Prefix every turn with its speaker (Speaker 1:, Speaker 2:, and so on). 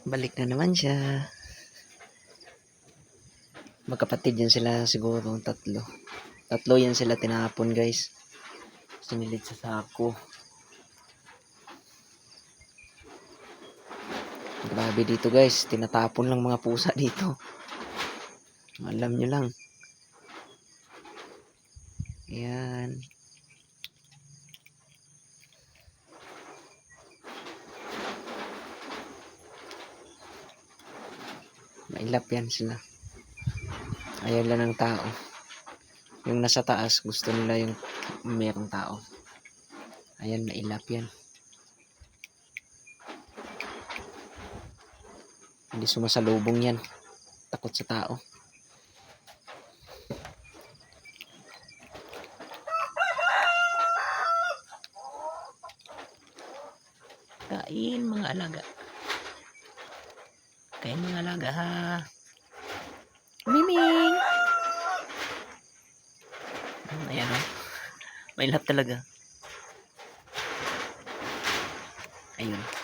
Speaker 1: Balik na naman siya. Magkapatid yan sila siguro, tatlo. Tatlo yan sila tinapon, guys. Sinilid sa sako. Grabe dito, guys. Tinatapon lang mga pusa dito. Alam nyo lang. Ayan. Mailap yan sila. Ayaw lang ng tao. Yung nasa taas, gusto nila yung mayroong tao. Ayan, mailap yan. Hindi sumasalubong yan. Takot sa tao. Kain mga alaga. Kain mga alaga ha. Miming! Ayan o. Mailap talaga. Ayun.